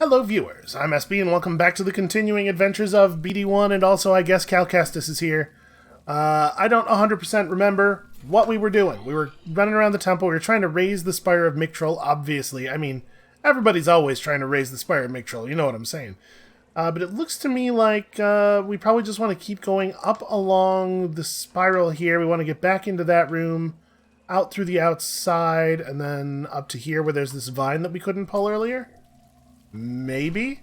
Hello viewers, I'm SB and welcome back to the continuing adventures of BD1, and also I guess Cal Kestis is here. I don't 100% remember what we were doing. We were running around the temple, we were trying to raise the Spire of Mictrol, obviously. I mean, everybody's always trying to raise the Spire of Mictrol, you know what I'm saying. But it looks to me like we probably just want to keep going up along the spiral here. We want to get back into that room, out through the outside, and then up to here where there's this vine that we couldn't pull earlier. Maybe?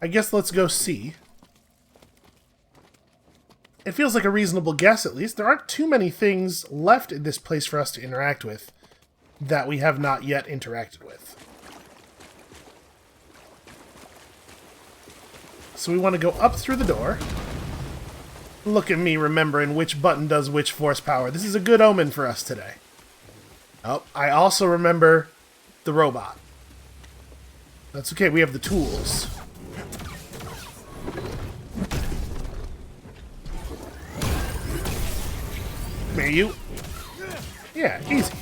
I guess let's go see. It feels like a reasonable guess, at least. There aren't too many things left in this place for us to interact with that we have not yet interacted with. So we want to go up through the door. Look at me remembering which button does which force power. This is a good omen for us today. Oh, I also remember the robot. That's okay, we have the tools. Come here, you. Yeah, easy.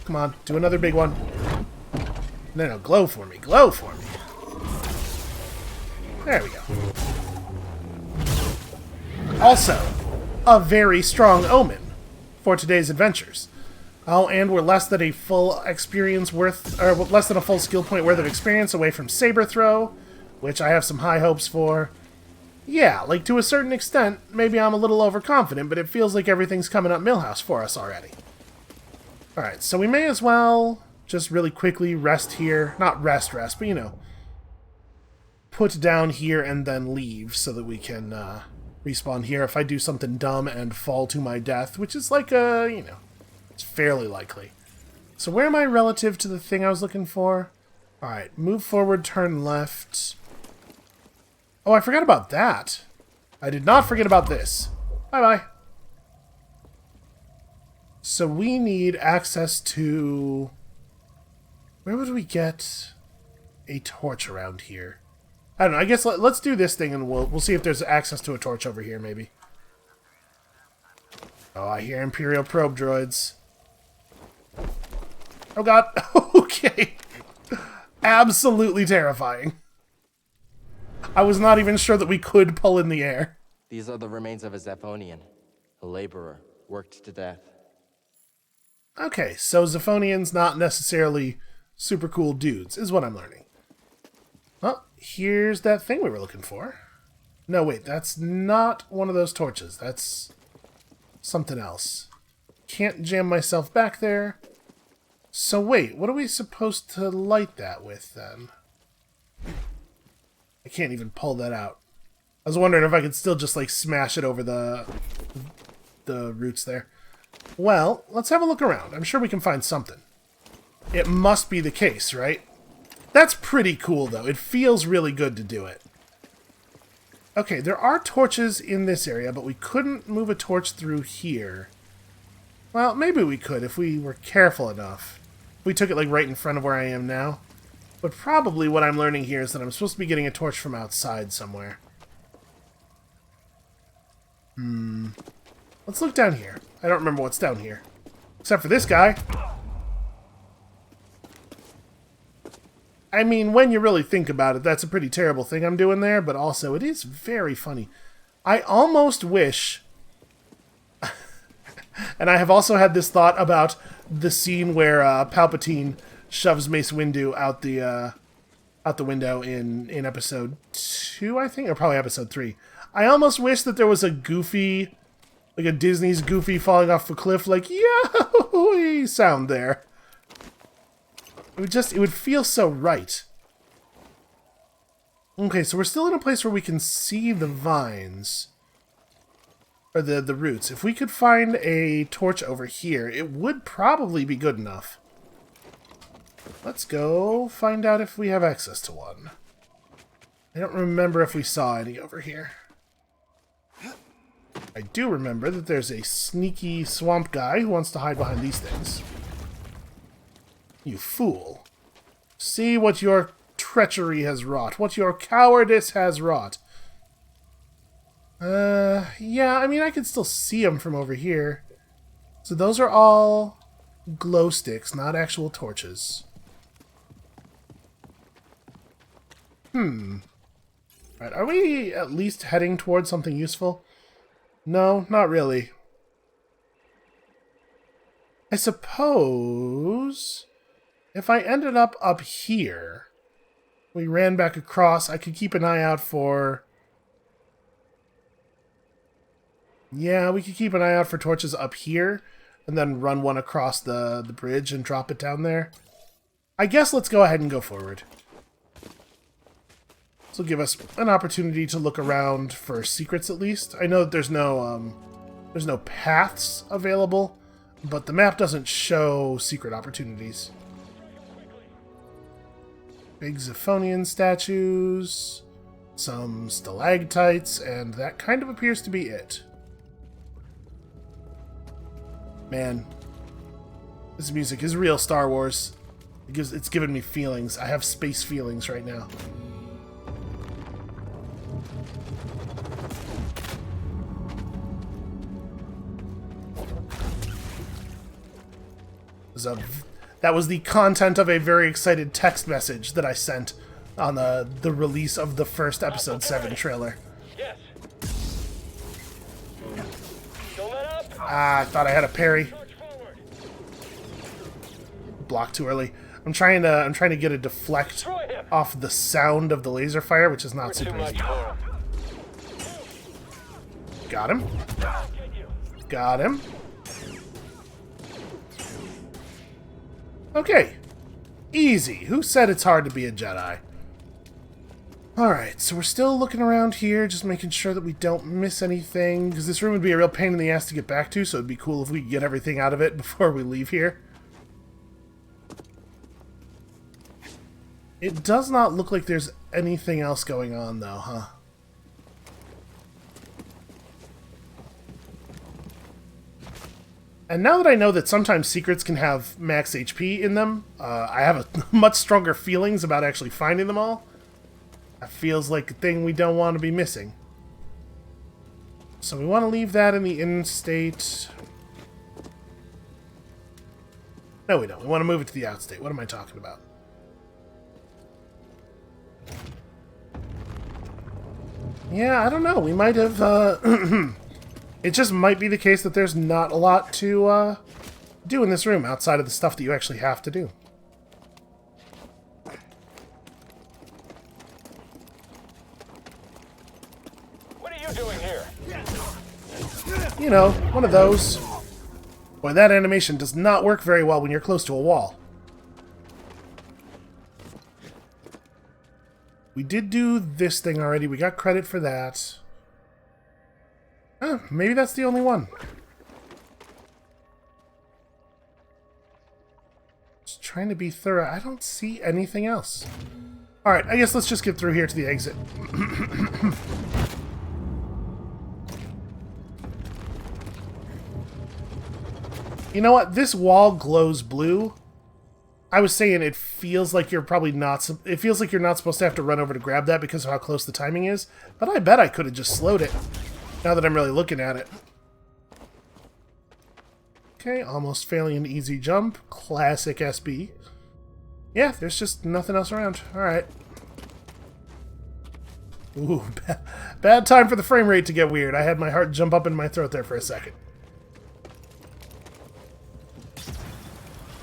Come on, do another big one. No, glow for me, glow for me. There we go. Also, a very strong omen for today's adventures. Oh, and we're less than a full experience worth, or less than a full skill point worth of experience away from saber throw, which I have some high hopes for. Yeah, like to a certain extent, maybe I'm a little overconfident, but it feels like everything's coming up Millhouse for us already. Alright, so we may as well just really quickly rest here. Not rest, but you know, put down here and then leave so that we can respawn here if I do something dumb and fall to my death, which is like a, you know, it's fairly likely. So where am I relative to the thing I was looking for? Alright, move forward, turn left. Oh, I forgot about that. I did not forget about this. Bye-bye. So we need access to... Where would we get a torch around here? I don't know, I guess let's do this thing and we'll see if there's access to a torch over here, maybe. Oh, I hear Imperial probe droids. Oh god, okay. Absolutely terrifying. I was not even sure that we could pull in the air. These are the remains of a Zephonian, a laborer, worked to death. Okay, so Zephonians not necessarily super cool dudes, is what I'm learning. Well, here's that thing we were looking for. No, wait, that's not one of those torches. That's something else. Can't jam myself back there. So wait, what are we supposed to light that with, then? I can't even pull that out. I was wondering if I could still just, like, smash it over the roots there. Well, let's have a look around. I'm sure we can find something. It must be the case, right? That's pretty cool, though. It feels really good to do it. Okay, there are torches in this area, but we couldn't move a torch through here. Well, maybe we could if we were careful enough. We took it like right in front of where I am now. But probably what I'm learning here is that I'm supposed to be getting a torch from outside somewhere. Let's look down here. I don't remember what's down here. Except for this guy. I mean, when you really think about it, that's a pretty terrible thing I'm doing there, but also it is very funny. I almost wish... And I have also had this thought about the scene where Palpatine shoves Mace Windu out the window in episode 2, I think, or probably episode 3. I almost wish that there was a Goofy, like a Disney's Goofy falling off a cliff, like yahoo sound there. It would feel so right. Okay, so we're still in a place where we can see the vines. Or the roots. If we could find a torch over here, it would probably be good enough. Let's go find out if we have access to one. I don't remember if we saw any over here. I do remember that there's a sneaky swamp guy who wants to hide behind these things. You fool. See what your treachery has wrought, what your cowardice has wrought. Yeah, I mean, I can still see them from over here. So those are all glow sticks, not actual torches. Right, are we at least heading towards something useful? No, not really. I suppose if I ended up here, we ran back across, I could keep an eye out for... Yeah, we could keep an eye out for torches up here, and then run one across the bridge and drop it down there. I guess let's go ahead and go forward. This will give us an opportunity to look around for secrets at least. I know that there's no paths available, but the map doesn't show secret opportunities. Big Zephonian statues, some stalactites, and that kind of appears to be it. Man, this music is real Star Wars. It's giving me feelings. I have space feelings right now. That was the content of a very excited text message that I sent on the release of the first Episode 7 trailer. Yes. Don't let up. Ah, I thought I had a parry. Blocked too early. I'm trying to get a deflect off the sound of the laser fire, which is not super easy. Got him. Got him. Okay. Easy. Who said it's hard to be a Jedi? Alright, so we're still looking around here, just making sure that we don't miss anything, because this room would be a real pain in the ass to get back to, so it'd be cool if we could get everything out of it before we leave here. It does not look like there's anything else going on, though, huh? And now that I know that sometimes secrets can have max HP in them, I have a much stronger feelings about actually finding them all. That feels like a thing we don't want to be missing. So we want to leave that in the in-state. No, we don't. We want to move it to the out-state. What am I talking about? Yeah, I don't know. We might have... It just might be the case that there's not a lot to do in this room outside of the stuff that you actually have to do. What are you doing here? You know, one of those. Boy, that animation does not work very well when you're close to a wall. We did do this thing already. We got credit for that. Maybe that's the only one. Just trying to be thorough. I don't see anything else. Alright, I guess let's just get through here to the exit. You know what? This wall glows blue. I was saying it feels like you're probably not... It feels like you're not supposed to have to run over to grab that because of how close the timing is. But I bet I could have just slowed it. Now that I'm really looking at it. Okay, almost failing an easy jump. Classic SB. Yeah, there's just nothing else around. Alright. Ooh, bad time for the frame rate to get weird. I had my heart jump up in my throat there for a second.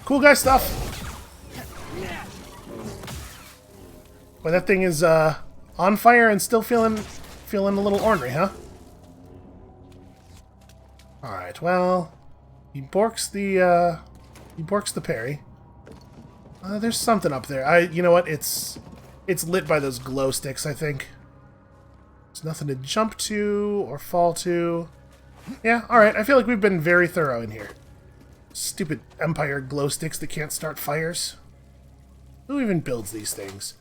Cool guy stuff. Boy, that thing is on fire and still feeling a little ornery, huh? Alright, well, he borks the parry. There's something up there. You know what? It's lit by those glow sticks, I think. There's nothing to jump to or fall to. Yeah, alright, I feel like we've been very thorough in here. Stupid Empire glow sticks that can't start fires. Who even builds these things?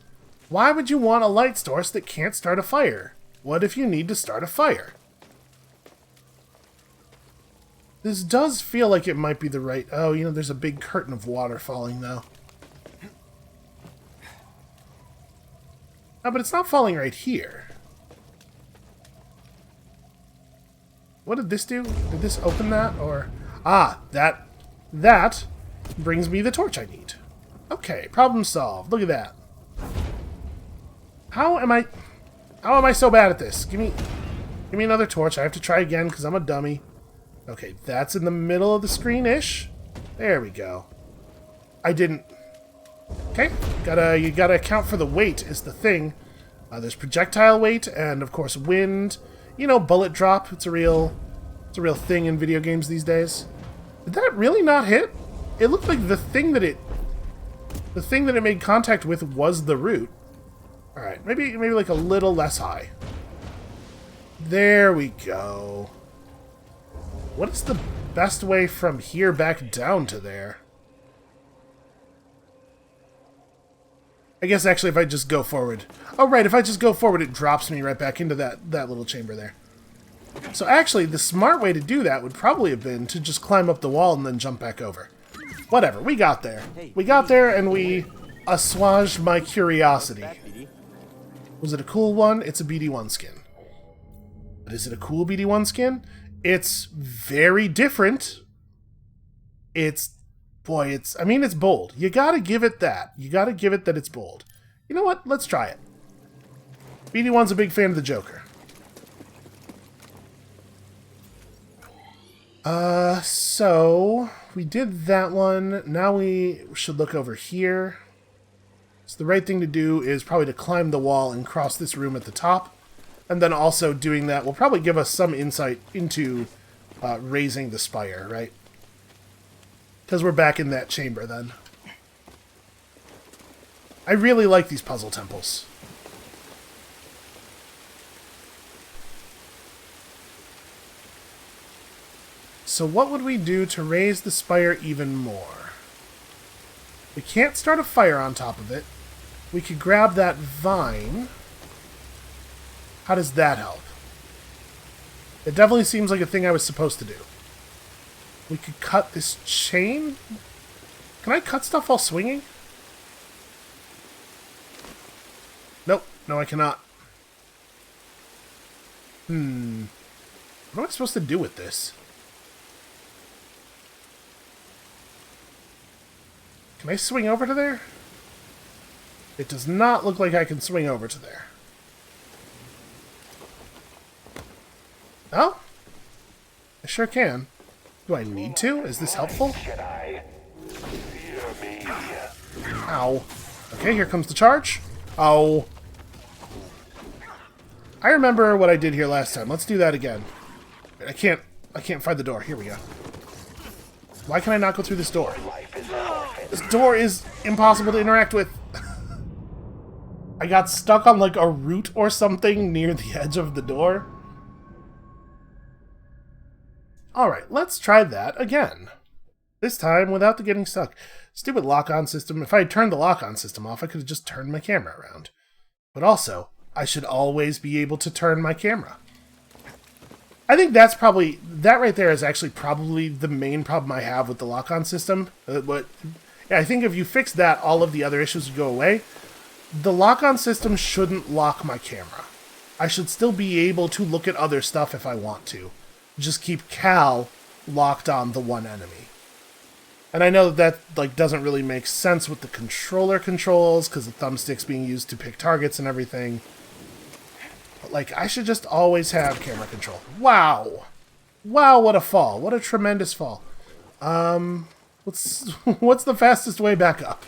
Why would you want a light source that can't start a fire? What if you need to start a fire? This does feel like it might be the right... Oh, you know, there's a big curtain of water falling, though. Oh, but it's not falling right here. What did this do? Did this open that, or... Ah, that brings me the torch I need. Okay, problem solved. Look at that. How am I so bad at this? Give me another torch. I have to try again because I'm a dummy. Okay, that's in the middle of the screen-ish. There we go. I didn't... Okay, you gotta account for the weight is the thing. There's projectile weight and, of course, wind. You know, bullet drop. It's a real thing in video games these days. Did that really not hit? It looked like the thing that it made contact with was the root. All right, maybe like a little less high. There we go. What is the best way from here back down to there? I guess actually if I just go forward. Oh right, if I just go forward it drops me right back into that little chamber there. So actually the smart way to do that would probably have been to just climb up the wall and then jump back over. Whatever, we got there. We got there and we assuaged my curiosity. Was it a cool one? It's a BD1 skin. But is it a cool BD1 skin? It's very different. I mean, it's bold. You gotta give it that. You gotta give it that it's bold. You know what? Let's try it. BD1's a big fan of the Joker. So we did that one. Now we should look over here. So the right thing to do is probably to climb the wall and cross this room at the top. And then also doing that will probably give us some insight into raising the spire, right? Because we're back in that chamber then. I really like these puzzle temples. So what would we do to raise the spire even more? We can't start a fire on top of it. We could grab that vine. How does that help? It definitely seems like a thing I was supposed to do. We could cut this chain? Can I cut stuff while swinging? Nope. No, I cannot. What am I supposed to do with this? Can I swing over to there? It does not look like I can swing over to there. Oh? I sure can. Do I need to? Is this helpful? Ow. Okay, here comes the charge. Oh. I remember what I did here last time. Let's do that again. I can't find the door. Here we go. Why can I not go through this door? This door is impossible to interact with. I got stuck on like a root or something near the edge of the door. Alright, let's try that again. This time without the getting stuck. Stupid lock-on system. If I had turned the lock-on system off, I could have just turned my camera around. But also, I should always be able to turn my camera. I think that's probably... That right there is actually probably the main problem I have with the lock-on system. But yeah, I think if you fix that, all of the other issues would go away. The lock-on system shouldn't lock my camera. I should still be able to look at other stuff if I want to. Just keep Cal locked on the one enemy. And I know that like doesn't really make sense with the controller controls because the thumbstick's being used to pick targets and everything. But like I should just always have camera control. Wow. Wow, what a fall. What a tremendous fall. What's the fastest way back up?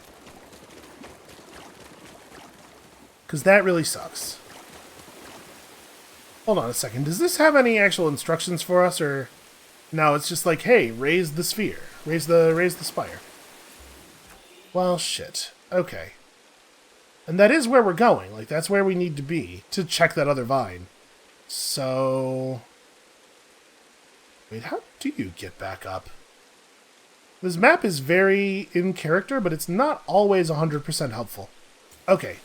Because that really sucks. Hold on a second. Does this have any actual instructions for us, or no? It's just like, hey, raise the sphere, raise the spire. Well, shit. Okay. And that is where we're going. Like that's where we need to be to check that other vine. So, wait, how do you get back up? This map is very in character, but it's not always 100% helpful. Okay.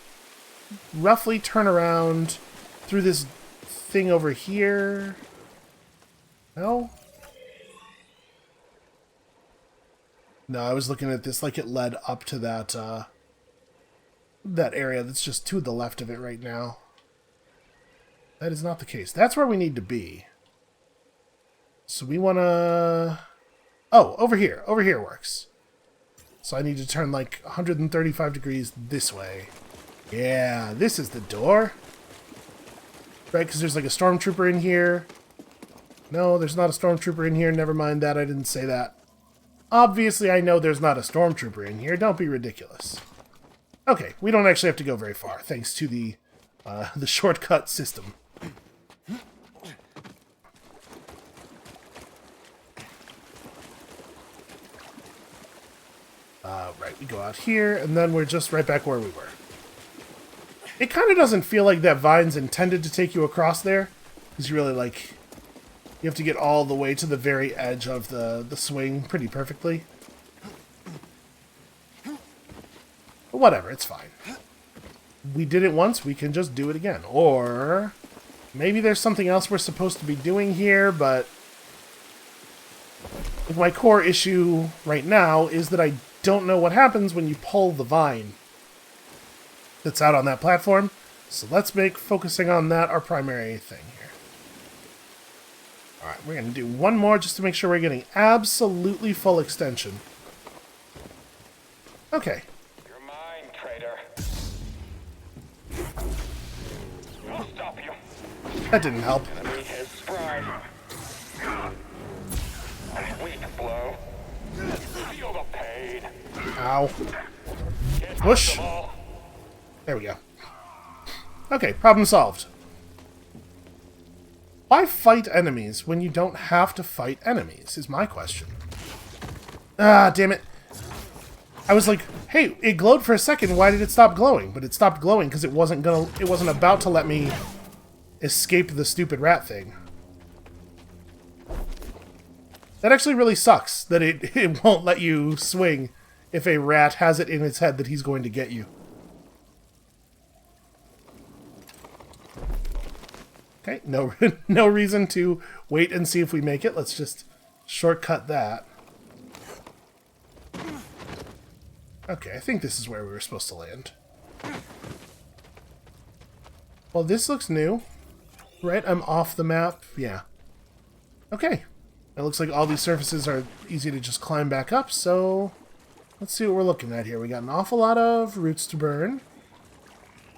Roughly turn around through this thing over here. No? No, I was looking at this like it led up to that that area that's just to the left of it right now. That is not the case. That's where we need to be. So we want to... Oh, over here. Over here works. So I need to turn like 135 degrees this way. Yeah, this is the door. Right, because there's like a stormtrooper in here. No, there's not a stormtrooper in here. Never mind that. I didn't say that. Obviously, I know there's not a stormtrooper in here. Don't be ridiculous. Okay, we don't actually have to go very far, thanks to the shortcut system. Right, we go out here, and then we're just right back where we were. It kind of doesn't feel like that vine's intended to take you across there, because you really, like, you have to get all the way to the very edge of the swing pretty perfectly. But whatever, it's fine. We did it once, we can just do it again. Or maybe there's something else we're supposed to be doing here, but my core issue right now is that I don't know what happens when you pull the vine that's out on that platform. So let's make focusing on that our primary thing here. Alright, we're going to do one more just to make sure we're getting absolutely full extension. Okay. You're mine, traitor. I'll stop you. That didn't help. Enemy has sprung. A weak blow. Feel the pain. Ow. Can't Push. touch them all. There we go. Okay, problem solved. Why fight enemies when you don't have to fight enemies, is my question. Ah, damn it. I was like, hey, it glowed for a second, why did it stop glowing? But it stopped glowing because it wasn't about to let me escape the stupid rat thing. That actually really sucks, that it won't let you swing if a rat has it in its head that he's going to get you. Okay, no reason to wait and see if we make it. Let's just shortcut that. Okay, I think this is where we were supposed to land. Well, this looks new. Right, I'm off the map. Yeah. Okay. It looks like all these surfaces are easy to just climb back up, so let's see what we're looking at here. We got an awful lot of roots to burn.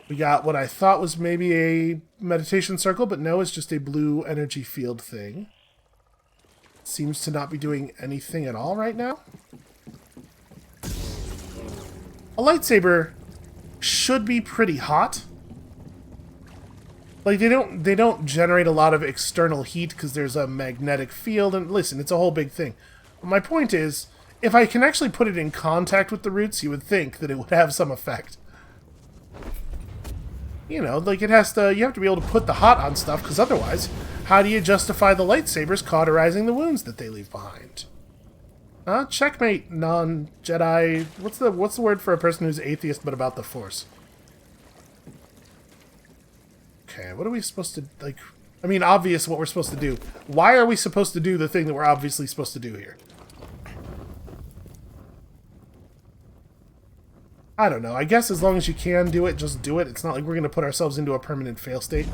We got what I thought was maybe a meditation circle, but no, it's just a blue energy field thing. Seems to not be doing anything at all right now. A lightsaber should be pretty hot. Like, they don't generate a lot of external heat because there's a magnetic field, and listen, it's a whole big thing. But my point is, if I can actually put it in contact with the roots, you would think that it would have some effect. You know, like you have to be able to put the hot on stuff, because otherwise, how do you justify the lightsabers cauterizing the wounds that they leave behind? Checkmate, non-Jedi. What's the word for a person who's atheist but about the Force? Okay, what are we supposed to, like... I mean, obvious what we're supposed to do. Why are we supposed to do the thing that we're obviously supposed to do here? I don't know. I guess as long as you can do it, just do it. It's not like we're going to put ourselves into a permanent fail state.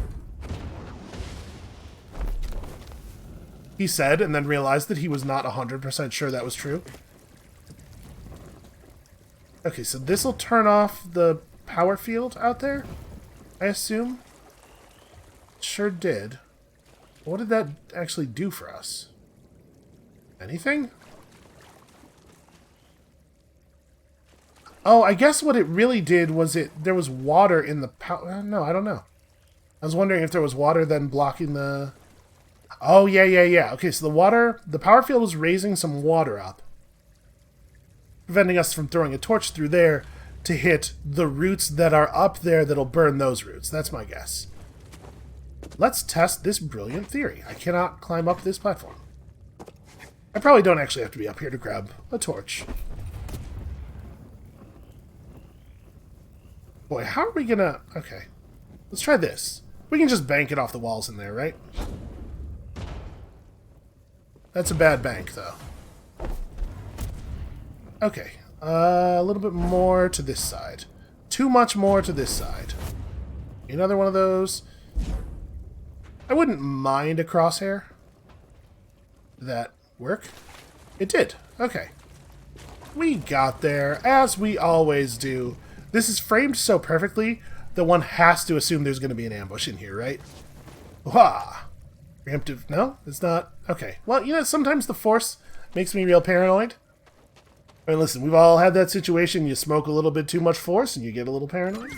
He said, and then realized that he was not 100% sure that was true. Okay, so this will turn off the power field out there, I assume. It sure did. What did that actually do for us? Anything? Oh, I guess what it really did was there was water in the power... No, I don't know. I was wondering if there was water then blocking the... Oh, yeah. Okay, so the power field was raising some water up, preventing us from throwing a torch through there to hit the roots that are up there that'll burn those roots. That's my guess. Let's test this brilliant theory. I cannot climb up this platform. I probably don't actually have to be up here to grab a torch. Boy, how are we gonna... Okay. Let's try this. We can just bank it off the walls in there, right? That's a bad bank, though. Okay. A little bit more to this side. Too much more to this side. Another one of those. I wouldn't mind a crosshair. Did that work? It did. Okay. We got there, as we always do. This is framed so perfectly that one has to assume there's going to be an ambush in here, right? Wah! Preemptive... No? It's not? Okay. Well, you know, sometimes the Force makes me real paranoid. I mean, listen, we've all had that situation. You smoke a little bit too much Force and you get a little paranoid.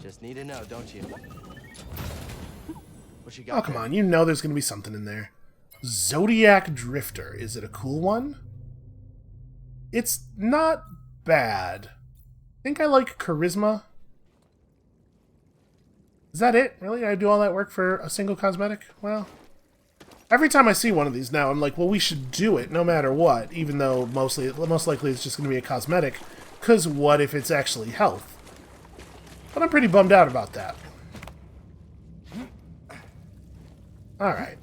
Just need to know, don't you? What you got? Oh, come on. You know there's going to be something in there. Zodiac Drifter. Is it a cool one? It's not bad. I think I like Charisma. Is that it? Really? I do all that work for a single cosmetic? Well, every time I see one of these now, I'm like, well, we should do it no matter what, even though most likely it's just going to be a cosmetic, because what if it's actually health? But I'm pretty bummed out about that. Alright.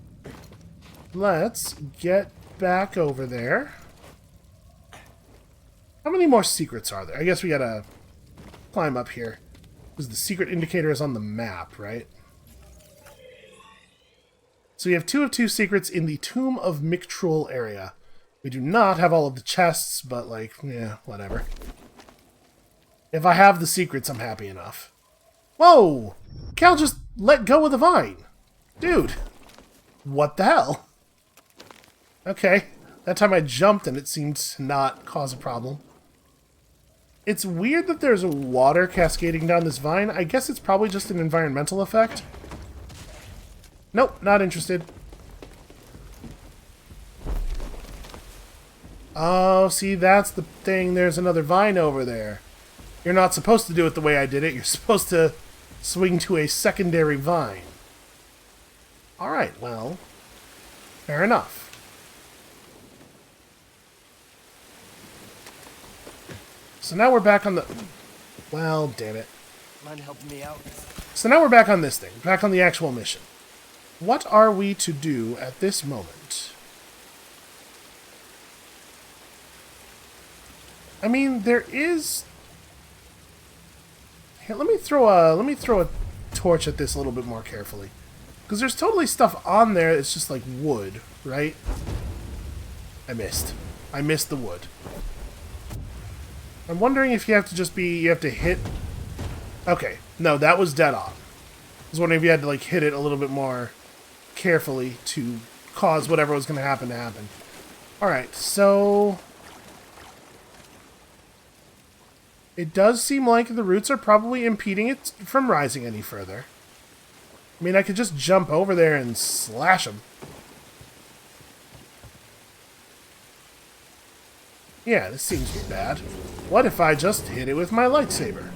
Let's get back over there. How many more secrets are there? I guess we gotta climb up here. Because the secret indicator is on the map, right? So we have 2 of 2 secrets in the Tomb of Mictrul area. We do not have all of the chests, but, like, yeah, whatever. If I have the secrets, I'm happy enough. Whoa! Cal just let go of the vine! Dude! What the hell? Okay. That time I jumped and it seemed to not cause a problem. It's weird that there's water cascading down this vine. I guess it's probably just an environmental effect. Nope, not interested. Oh, see, that's the thing. There's another vine over there. You're not supposed to do it the way I did it. You're supposed to swing to a secondary vine. Alright, well, fair enough. So now we're back on the... Well, damn it. Mind helping me out? So now we're back on this thing. Back on the actual mission. What are we to do at this moment? I mean, there is... Here, let me throw a torch at this a little bit more carefully. Because there's totally stuff on there that's just like wood, right? I missed. I missed the wood. I'm wondering if you have to just be... You have to hit... Okay. No, that was dead on. I was wondering if you had to, like, hit it a little bit more carefully to cause whatever was going to happen. Alright, so... It does seem like the roots are probably impeding it from rising any further. I mean, I could just jump over there and slash them. Yeah, this seems bad. What if I just hit it with my lightsaber?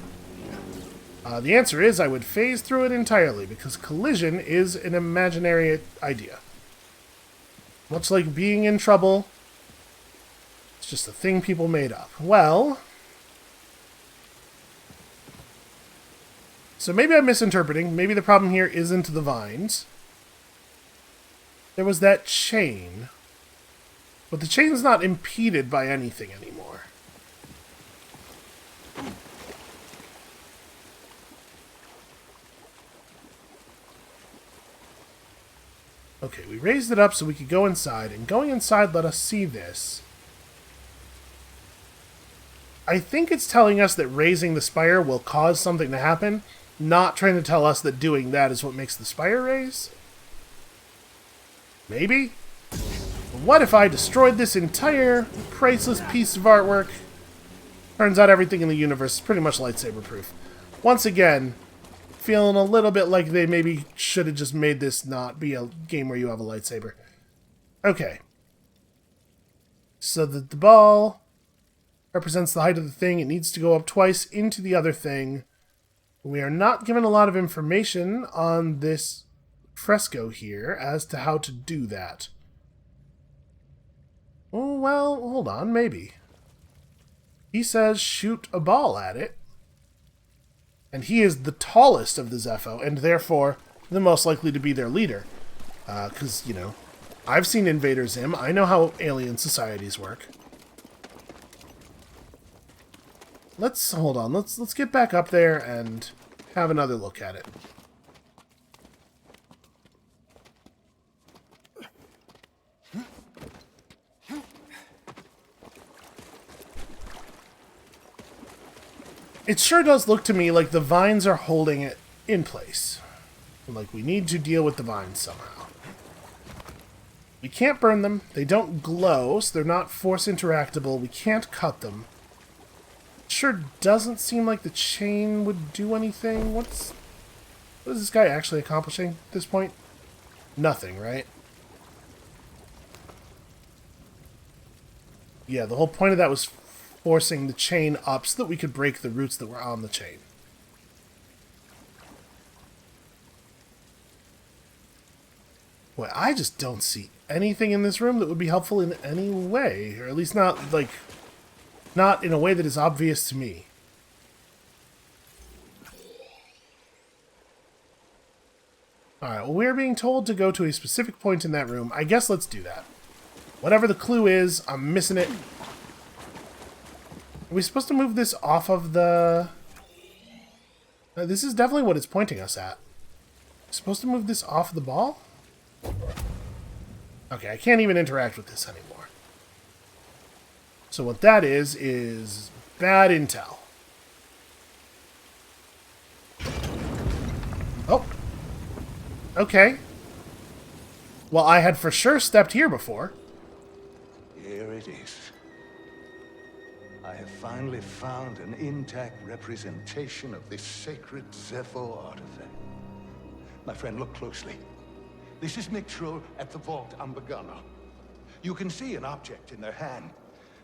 The answer is I would phase through it entirely, because collision is an imaginary idea. Much like being in trouble, it's just a thing people made up. Well... So maybe I'm misinterpreting. Maybe the problem here isn't the vines. There was that chain. But the chain's not impeded by anything anymore. Okay, we raised it up so we could go inside, and going inside let us see this. I think it's telling us that raising the spire will cause something to happen, not trying to tell us that doing that is what makes the spire raise. Maybe? What if I destroyed this entire priceless piece of artwork? Turns out everything in the universe is pretty much lightsaber proof. Once again, feeling a little bit like they maybe should have just made this not be a game where you have a lightsaber. Okay. So the ball represents the height of the thing. It needs to go up twice into the other thing. We are not given a lot of information on this fresco here as to how to do that. Oh, well, hold on, maybe. He says shoot a ball at it. And he is the tallest of the Zepho, and therefore the most likely to be their leader. Because, you know, I've seen Invader Zim. I know how alien societies work. Hold on, let's get back up there and have another look at it. It sure does look to me like the vines are holding it in place. Like we need to deal with the vines somehow. We can't burn them. They don't glow, so they're not force interactable. We can't cut them. It sure doesn't seem like the chain would do anything. What is this guy actually accomplishing at this point? Nothing, right? Yeah, the whole point of that was forcing the chain up so that we could break the roots that were on the chain. Boy, I just don't see anything in this room that would be helpful in any way. Or at least not, like, not in a way that is obvious to me. Alright, well, we're being told to go to a specific point in that room. I guess let's do that. Whatever the clue is, I'm missing it. Are we supposed to move this off of the... this is definitely what it's pointing us at. Supposed to move this off the ball? Okay, I can't even interact with this anymore. So what that is bad intel. Oh. Okay. Well, I had for sure stepped here before. Here it is. I have finally found an intact representation of this sacred Zepho artifact. My friend, look closely. This is Mixtro at the Vault Ambagano. You can see an object in their hand.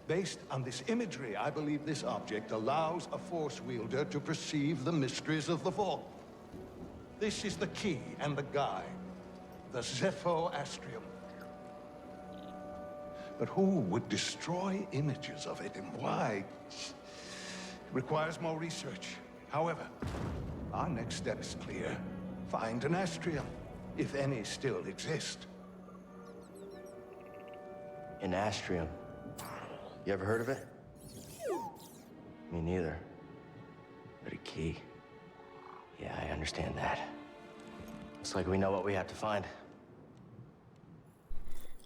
Based on this imagery, I believe this object allows a Force wielder to perceive the mysteries of the Vault. This is the key and the guide. The Zepho Astrium. But who would destroy images of it and why? It requires more research. However, our next step is clear. Find an Astrium, if any still exist. An Astrium. You ever heard of it? Me neither. But a key. Yeah, I understand that. Looks like we know what we have to find.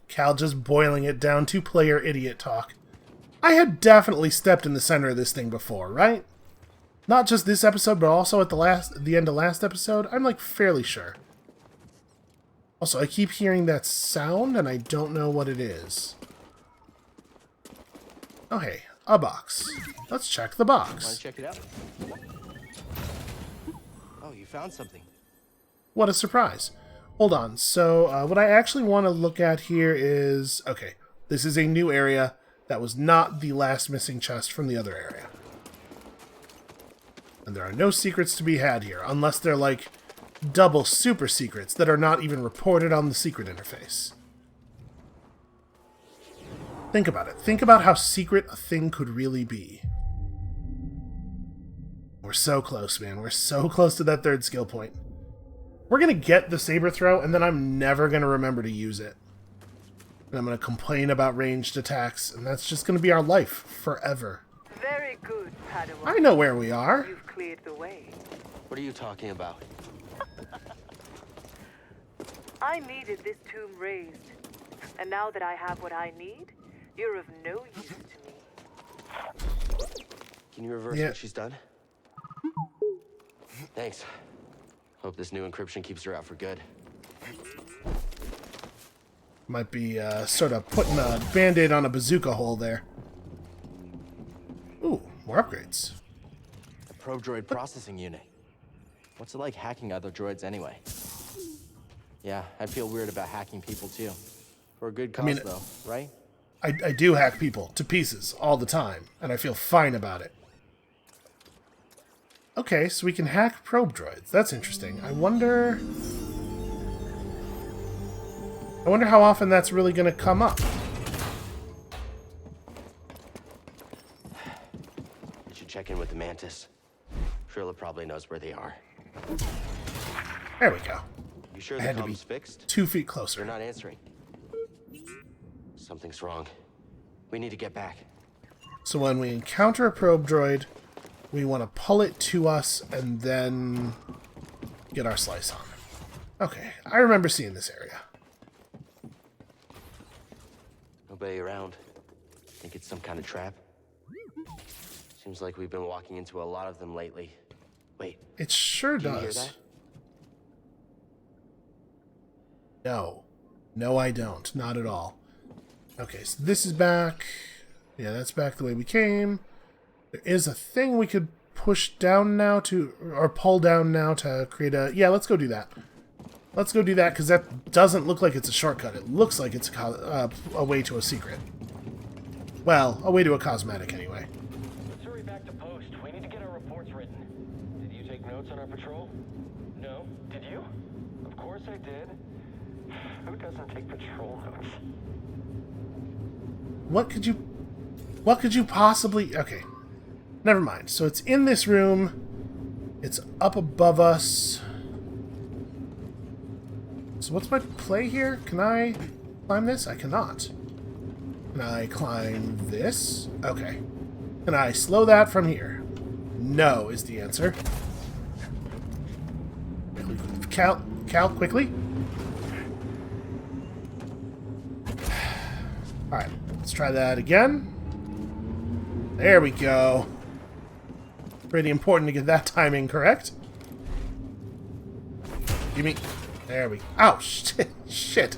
Cal just boiling it down to player idiot talk. I had definitely stepped in the center of this thing before, right? Not just this episode, but also at the end of last episode. I'm like fairly sure. Also, I keep hearing that sound and I don't know what it is. Oh hey, a box. Let's check the box. Want to check it out? Oh, you found something. What a surprise. Hold on, so what I actually want to look at here is... Okay, this is a new area that was not the last missing chest from the other area. And there are no secrets to be had here, unless they're like double super secrets that are not even reported on the secret interface. Think about it. Think about how secret a thing could really be. We're so close, man. We're so close to that third skill point. We're going to get the saber throw, and then I'm never going to remember to use it. And I'm going to complain about ranged attacks, and that's just going to be our life forever. Very good, Padawan. I know where we are. You've cleared the way. What are you talking about? I needed this tomb raised. And now that I have what I need, you're of no use to me. Can you reverse what she's done? Thanks. Hope this new encryption keeps her out for good. Might be sort of putting a band-aid on a bazooka hole there. Ooh, more upgrades. A probe droid processing unit. What's it like hacking other droids anyway? Yeah, I'd feel weird about hacking people too. For a good cause though, right? I do hack people to pieces all the time, and I feel fine about it. Okay, so we can hack probe droids. That's interesting. I wonder how often that's really going to come up. We should check in with the Mantis. Trilla probably knows where they are. There we go. You sure I the had to be comm's fixed? 2 feet closer. They're not answering. Something's wrong. We need to get back. So when we encounter a probe droid, we want to pull it to us and then get our slice on. Okay, I remember seeing this area. Nobody around. Think it's some kind of trap? Seems like we've been walking into a lot of them lately. Wait, It sure do you hear does. that? No. No, I don't. Not at all. Okay, so this is back. Yeah, that's back the way we came. There is a thing we could push down now to... or pull down now to create a... Yeah, let's go do that. Let's go do that, because that doesn't look like it's a shortcut. It looks like it's a way to a secret. Well, a way to a cosmetic, anyway. Let's hurry back to post. We need to get our reports written. Did you take notes on our patrol? No. Did you? Of course I did. Who doesn't take patrol notes? What could you possibly... Okay. Never mind. So it's in this room. It's up above us. So what's my play here? Can I climb this? I cannot. Can I climb this? Okay. Can I slow that from here? No is the answer. Cal, quickly. Alright, let's try that again. There we go. Pretty important to get that timing correct. Give me... There we go. Ow, shit.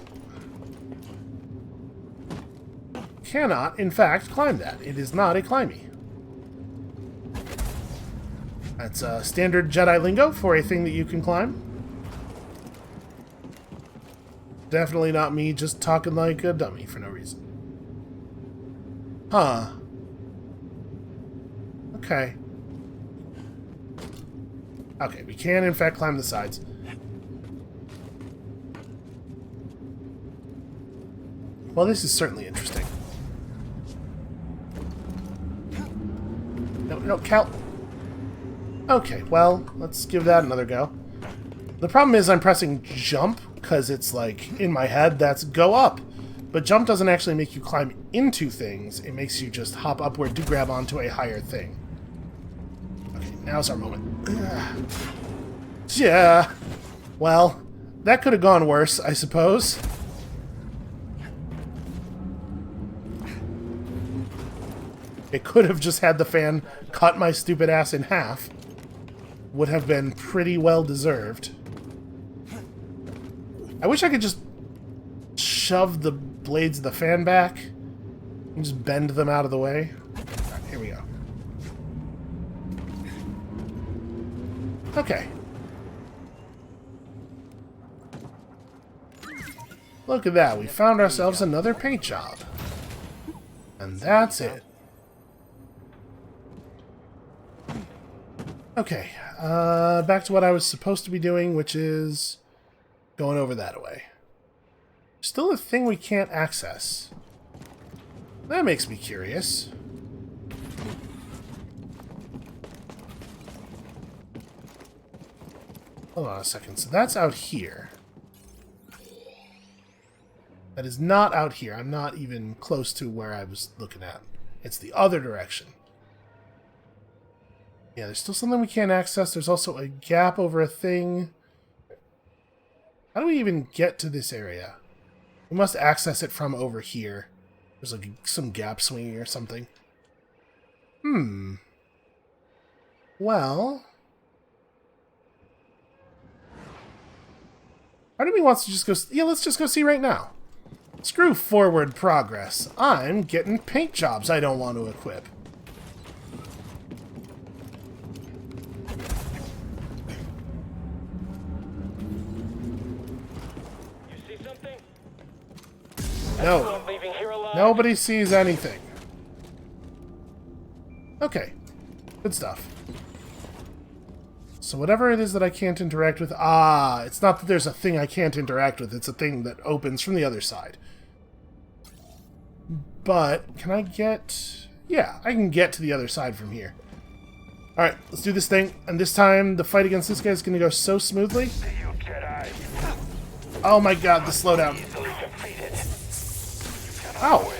Cannot, in fact, climb that. It is not a climby. That's standard Jedi lingo for a thing that you can climb. Definitely not me just talking like a dummy for no reason. Huh. Okay. Okay, we can in fact climb the sides. Well, this is certainly interesting. No, Cal. Okay, well, let's give that another go. The problem is I'm pressing jump, because it's like, in my head, that's go up. But jump doesn't actually make you climb into things, it makes you just hop upward to grab onto a higher thing. Okay, now's our moment. Yeah. Well, that could have gone worse, I suppose. It could have just had the fan cut my stupid ass in half. Would have been pretty well deserved. I wish I could just shove the blades of the fan back and just bend them out of the way. Right, here we go. Okay. Look at that. We found ourselves another paint job. And that's it. Okay, back to what I was supposed to be doing, which is going over that way. Still a thing we can't access. That makes me curious. Hold on a second, so that's out here. That is not out here. I'm not even close to where I was looking at. It's the other direction. Yeah, there's still something we can't access. There's also a gap over a thing. How do we even get to this area? We must access it from over here. There's like some gap swinging or something. Well... part of me wants to just go... Yeah, let's just go see right now. Screw forward progress. I'm getting paint jobs I don't want to equip. No. Nobody sees anything. Okay. Good stuff. So whatever it is that I can't interact with... Ah, it's not that there's a thing I can't interact with. It's a thing that opens from the other side. But, can I get... Yeah, I can get to the other side from here. Alright, let's do this thing. And this time, the fight against this guy is going to go so smoothly. Oh my god, the slowdown. Ow!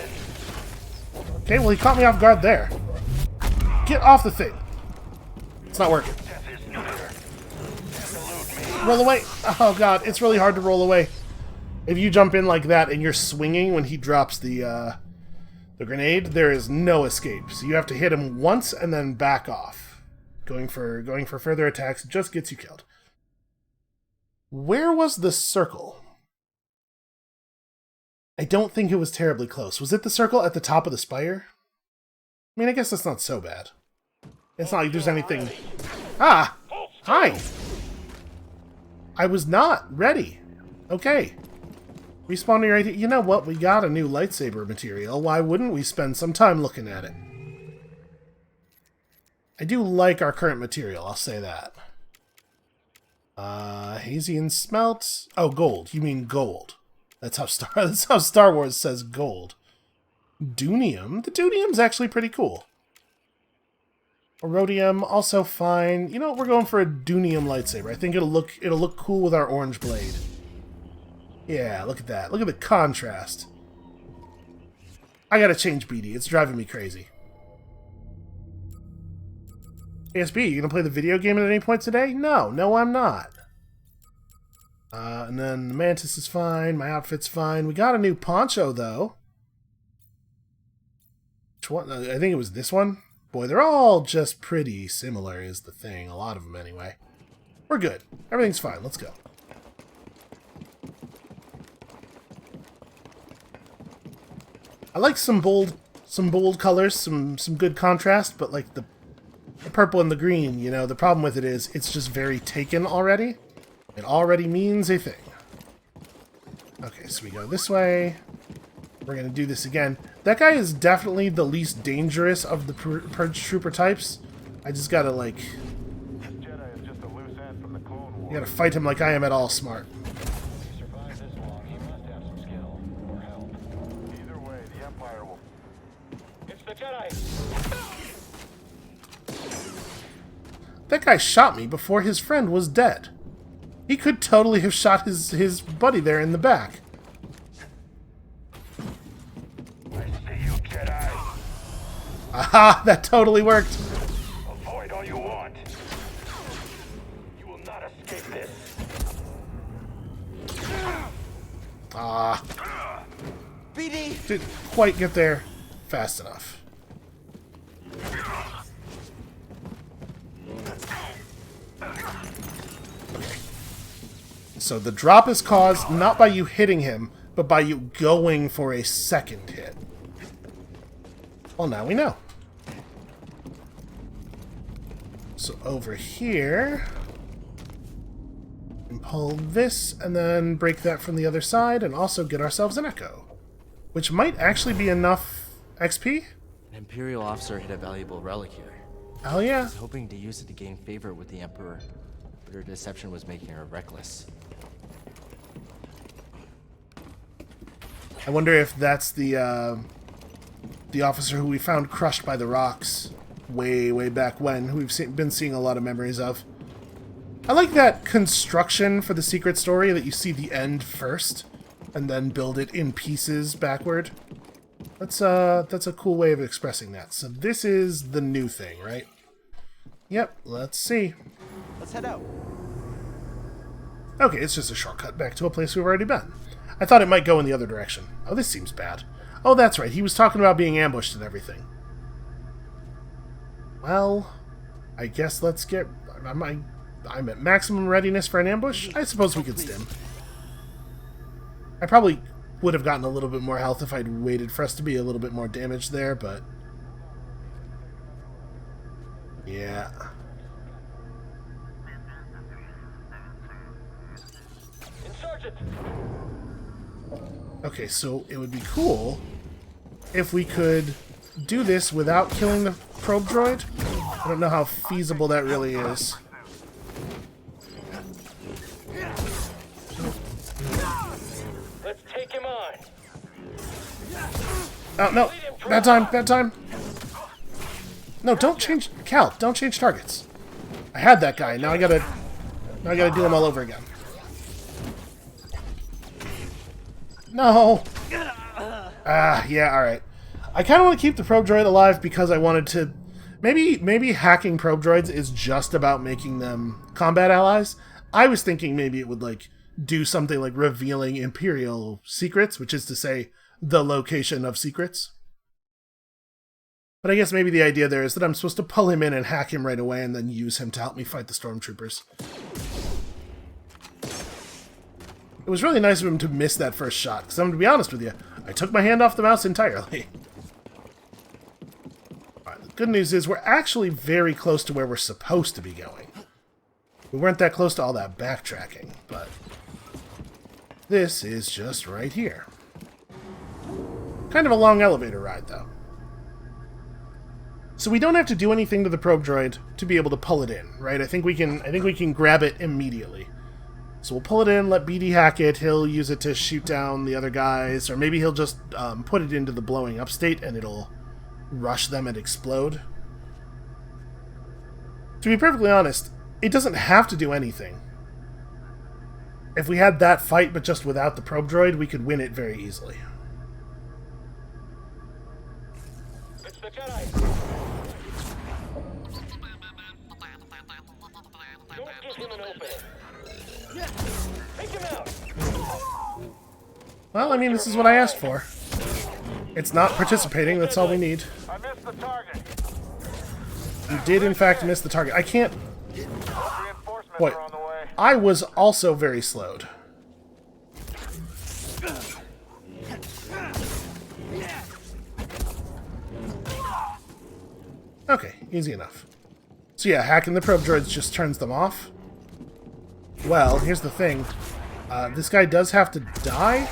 Okay, well he caught me off guard there. Get off the thing! It's not working. Roll away! Oh god, it's really hard to roll away. If you jump in like that and you're swinging when he drops the The grenade, there is no escape, so you have to hit him once and then back off. Going for further attacks just gets you killed. Where was the circle? I don't think it was terribly close. Was it the circle at the top of the spire? I mean, I guess that's not so bad. It's not like there's anything... Ah! Hi! I was not ready. Okay. Respawning right here. You know what? We got a new lightsaber material. Why wouldn't we spend some time looking at it? I do like our current material, I'll say that. Hazy and smelt. Oh, gold. You mean gold. That's how Star Wars says gold. Dunium. The Dunium's actually pretty cool. Rhodium, also fine. You know what? We're going for a Dunium lightsaber. I think it'll look cool with our orange blade. Yeah, look at that. Look at the contrast. I gotta change BD. It's driving me crazy. ASB, you gonna play the video game at any point today? No, I'm not. And then the Mantis is fine. My outfit's fine. We got a new poncho, though. Which one? I think it was this one. Boy, they're all just pretty similar is the thing. A lot of them, anyway. We're good. Everything's fine. Let's go. I like some bold colors, some good contrast, but like the purple and the green, you know, the problem with it is it's just very taken already. It already means a thing. Okay, so we go this way. We're going to do this again. That guy is definitely the least dangerous of the Purge Trooper types. I just gotta, like... This Jedi is just a loose end from the Clone Wars. You gotta fight him like I am at all smart. If he survived this long, he must have some skill or help. Either way, the Empire will... It's the Jedi! That guy shot me before his friend was dead. He could totally have shot his buddy there in the back. I see you, Jedi. Aha! That totally worked. Avoid all you want. You will not escape this. Ah. BD! Didn't quite get there fast enough. So the drop is caused not by you hitting him, but by you going for a second hit. Well, now we know. So over here, and pull this, and then break that from the other side, and also get ourselves an Echo. Which might actually be enough XP? An Imperial officer hid a valuable relic here. Hell yeah. I was hoping to use it to gain favor with the Emperor, but her deception was making her reckless. I wonder if that's the officer who we found crushed by the rocks way back when, who we've been seeing a lot of memories of. I like that construction for the secret story, that you see the end first, and then build it in pieces backward. That's a cool way of expressing that. So this is the new thing, right? Yep, let's see. Let's head out. Okay, it's just a shortcut back to a place we've already been. I thought it might go in the other direction. Oh, this seems bad. Oh, that's right. He was talking about being ambushed and everything. Well, I guess let's get... I'm at maximum readiness for an ambush. I suppose we could stim. I probably would have gotten a little bit more health if I'd waited for us to be a little bit more damaged there, but... yeah. Insurgent! Okay, so it would be cool if we could do this without killing the probe droid. I don't know how feasible that really is. Let's take him on! Oh, no! Bad time! No, don't change... Cal, don't change targets. I had that guy, now I gotta do him all over again. No! Ah, yeah, alright. I kind of want to keep the probe droid alive because I wanted to... Maybe hacking probe droids is just about making them combat allies. I was thinking maybe it would, like, do something like revealing Imperial secrets, which is to say, the location of secrets. But I guess maybe the idea there is that I'm supposed to pull him in and hack him right away and then use him to help me fight the stormtroopers. It was really nice of him to miss that first shot, because I'm going to be honest with you, I took my hand off the mouse entirely. Alright, the good news is we're actually very close to where we're supposed to be going. We weren't that close to all that backtracking, but this is just right here. Kind of a long elevator ride, though. So we don't have to do anything to the probe droid to be able to pull it in, right? I think we can grab it immediately. So we'll pull it in, let BD hack it, he'll use it to shoot down the other guys, or maybe he'll just put it into the blowing up state and it'll rush them and explode. To be perfectly honest, it doesn't have to do anything. If we had that fight but just without the probe droid, we could win it very easily. It's the Jedi. Don't give him an opening. Take him out. Well, I mean, this is what I asked for. It's not participating, that's all we need. I missed the target. You did, in fact, miss the target. I can't... Reinforcements Wait. are on the way. I was also very slowed. Okay, easy enough. So yeah, hacking the probe droids just turns them off. Well, here's the thing. This guy does have to die.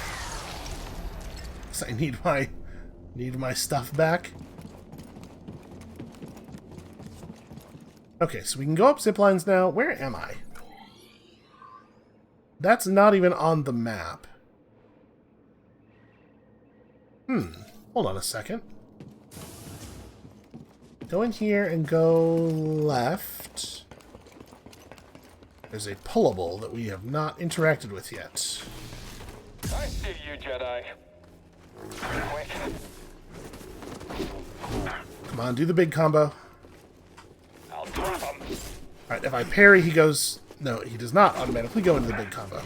So I need my stuff back. Okay, so we can go up zip lines now. Where am I? That's not even on the map. Hold on a second. Go in here and go left. There's a pullable that we have not interacted with yet. I see you, Jedi. Quick. Come on, do the big combo. I'll drop him. Alright, if I parry, he goes... No, he does not automatically go into the big combo.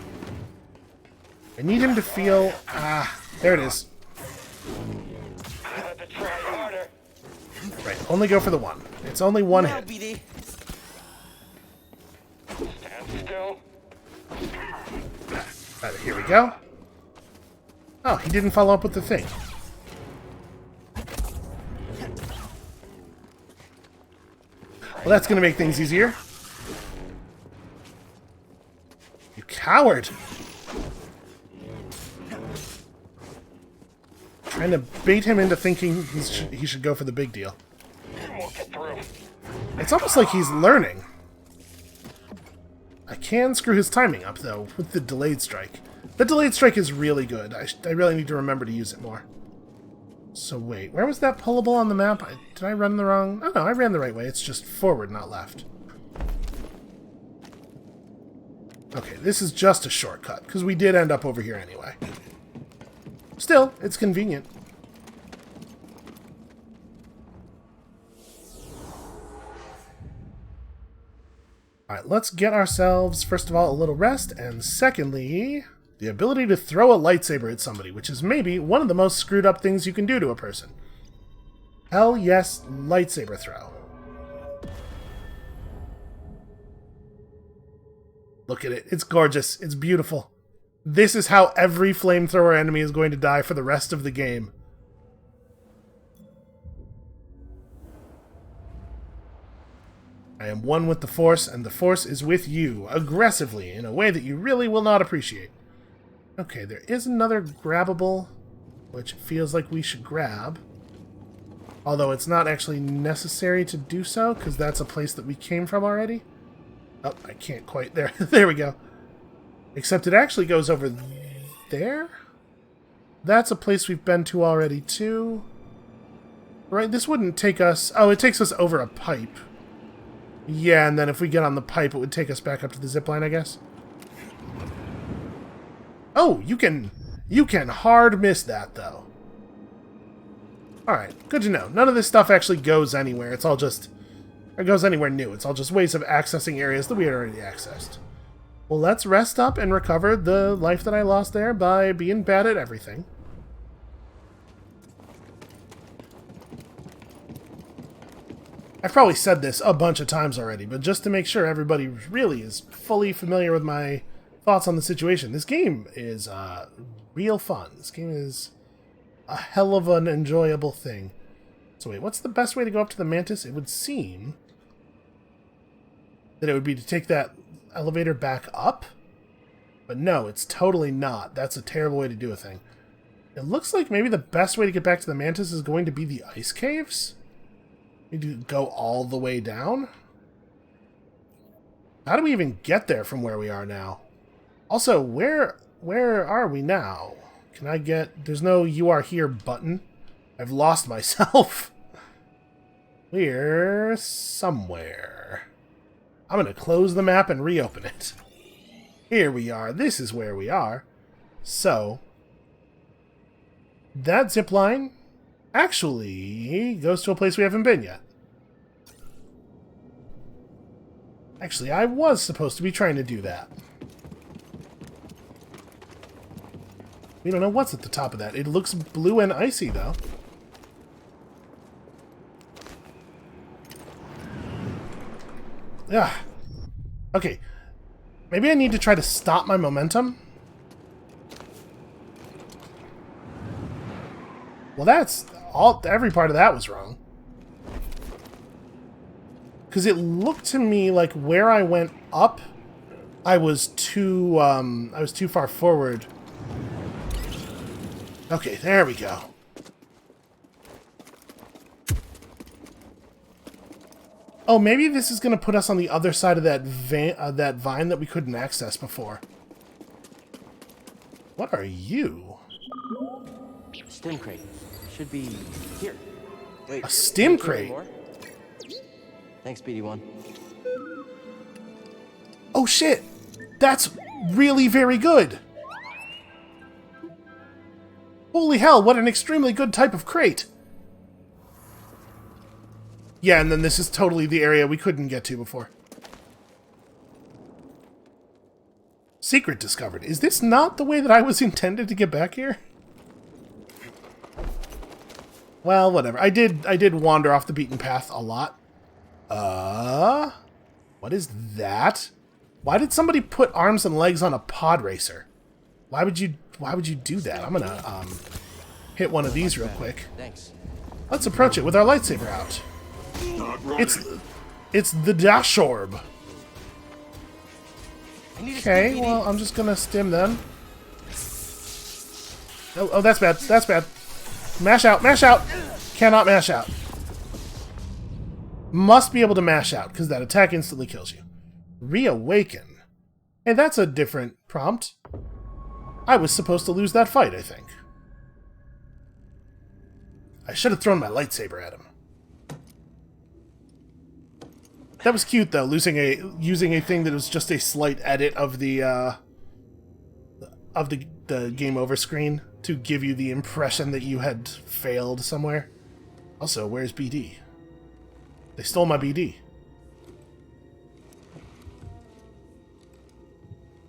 I need him to feel... Ah, there it is. Have to try harder. Right, only go for the one. It's only one hit. Stand still. Alright, here we go. Oh, he didn't follow up with the thing. Well, that's going to make things easier. You coward! Trying to bait him into thinking he should go for the big deal. Won't get through. It's almost like he's learning. I can screw his timing up, though, with the delayed strike. The delayed strike is really good. I really need to remember to use it more. So wait, where was that pullable on the map? Did I run the wrong... Oh no, I ran the right way. It's just forward, not left. Okay, this is just a shortcut, because we did end up over here anyway. Still, it's convenient. Alright, let's get ourselves, first of all, a little rest, and secondly, the ability to throw a lightsaber at somebody, which is maybe one of the most screwed up things you can do to a person. Hell yes, lightsaber throw. Look at it. It's gorgeous. It's beautiful. This is how every flamethrower enemy is going to die for the rest of the game. I am one with the Force, and the Force is with you, aggressively, in a way that you really will not appreciate. Okay, there is another grabbable, which feels like we should grab. Although it's not actually necessary to do so, because that's a place that we came from already. Oh, I can't quite. There, there we go. Except it actually goes over there? That's a place we've been to already, too. Right, this wouldn't take us... Oh, it takes us over a pipe. Yeah, and then if we get on the pipe, it would take us back up to the zipline, I guess. Oh, you can hard miss that, though. Alright, good to know. None of this stuff actually goes anywhere. It's all just... Or goes anywhere new. It's all just ways of accessing areas that we had already accessed. Well, let's rest up and recover the life that I lost there by being bad at everything. I've probably said this a bunch of times already, but just to make sure everybody really is fully familiar with my thoughts on the situation, this game is real fun. This game is a hell of an enjoyable thing. So wait, what's the best way to go up to the Mantis? It would seem that it would be to take that elevator back up. But no, it's totally not. That's a terrible way to do a thing. It looks like maybe the best way to get back to the Mantis is going to be the ice caves. Need to go all the way down? How do we even get there from where we are now? Also, where are we now? Can I get... There's no "you are here" button. I've lost myself. We're somewhere. I'm going to close the map and reopen it. Here we are. This is where we are. So, that zipline actually goes to a place we haven't been yet. Actually, I was supposed to be trying to do that. We don't know what's at the top of that. It looks blue and icy, though. Ugh. Okay. Maybe I need to try to stop my momentum. Well, that's all. Every part of that was wrong. Because it looked to me like where I went up, I was too far forward. Okay, there we go. Oh, maybe this is going to put us on the other side of that vine that we couldn't access before. What are you? Stim crate. Should be here. Wait. A stim can you crate? more? Thanks, BD1. Oh shit! That's really very good! Holy hell, what an extremely good type of crate! Yeah, and then this is totally the area we couldn't get to before. Secret discovered. Is this not the way that I was intended to get back here? Well, whatever. I did wander off the beaten path a lot. What is that? Why did somebody put arms and legs on a pod racer? Why would you do that? I'm gonna hit one of these real quick. Thanks. Let's approach it with our lightsaber out. It's the dash orb. Okay, well, I'm just gonna stim them. Oh, that's bad. That's bad. Mash out, mash out! Cannot mash out. Must be able to mash out, because that attack instantly kills you. Reawaken. Hey, that's a different prompt. I was supposed to lose that fight, I think. I should have thrown my lightsaber at him. That was cute, though, using a thing that was just a slight edit of the game over screen to give you the impression that you had failed somewhere. Also, where's BD? They stole my BD.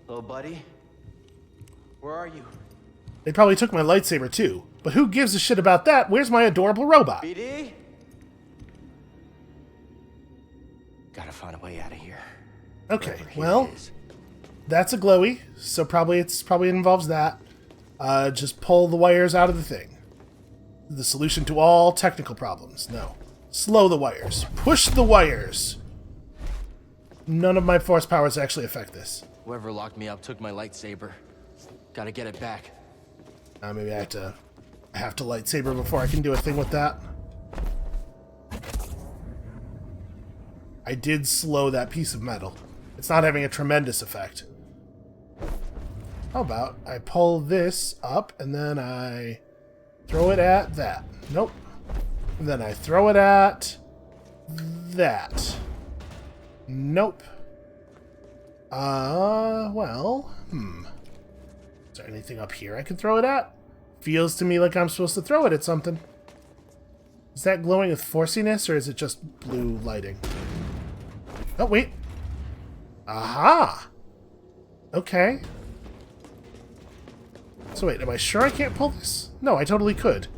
Little buddy, where are you? They probably took my lightsaber, too. But who gives a shit about that? Where's my adorable robot? BD? Gotta find a way out of here. Okay, Wherever he well, is. that's a glowy, so probably involves that. Just pull the wires out of the thing. The solution to all technical problems. No. Slow the wires. Push the wires. None of my force powers actually affect this. Whoever locked me up took my lightsaber. Gotta get it back. Maybe I have to lightsaber before I can do a thing with that. I did slow that piece of metal. It's not having a tremendous effect. How about I pull this up and then I throw it at that? Nope. And then I throw it at that. Nope. Well, Is there anything up here I can throw it at? Feels to me like I'm supposed to throw it at something. Is that glowing with forciness, or is it just blue lighting? Oh, wait. Aha! Okay. So wait, am I sure I can't pull this? No, I totally could.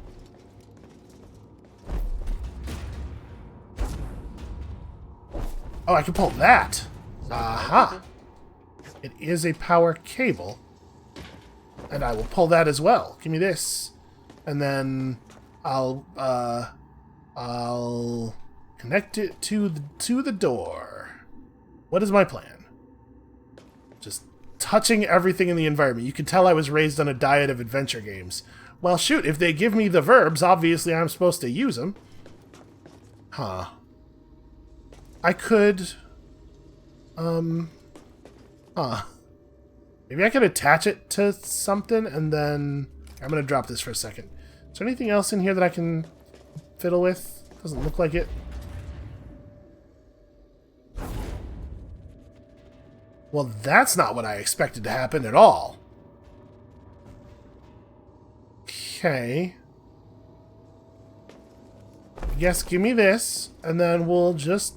Oh, I can pull that. Aha. It is a power cable. And I will pull that as well. Give me this. And then I'll connect it to the door. What is my plan? Just touching everything in the environment. You can tell I was raised on a diet of adventure games. Well, shoot, if they give me the verbs, obviously I'm supposed to use them. Huh. I could... Maybe I could attach it to something, and then... I'm going to drop this for a second. Is there anything else in here that I can fiddle with? Doesn't look like it. Well, that's not what I expected to happen at all. Okay. I guess give me this, and then we'll just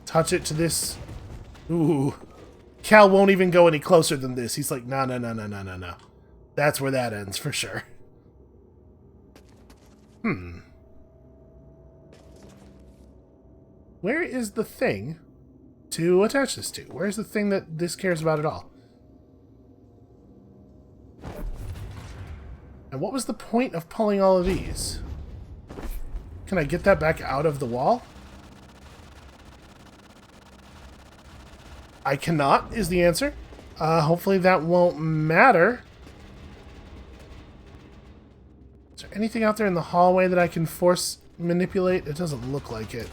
touch it to this. Ooh. Cal won't even go any closer than this. He's like, no, no, no, no, no, no, no. That's where that ends, for sure. Where is the thing to attach this to? Where's the thing that this cares about at all? And what was the point of pulling all of these? Can I get that back out of the wall? I cannot, is the answer. Hopefully that won't matter. Is there anything out there in the hallway that I can force manipulate? It doesn't look like it.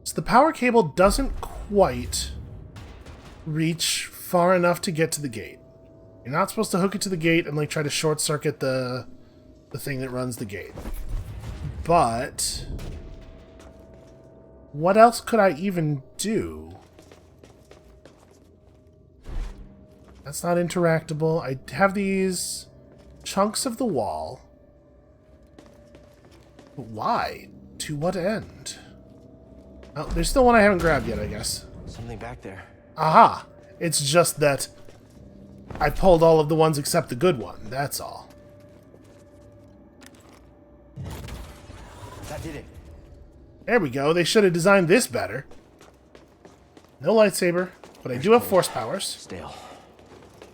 So the power cable doesn't quite reach far enough to get to the gate. You're not supposed to hook it to the gate and like try to short circuit the thing that runs the gate. But what else could I even do? That's not interactable. I have these chunks of the wall. But why? To what end? Oh, there's still one I haven't grabbed yet, I guess. Something back there. Aha! It's just that I pulled all of the ones except the good one, that's all. That did it. There we go, they should have designed this better. No lightsaber, but I do have force powers. Stale.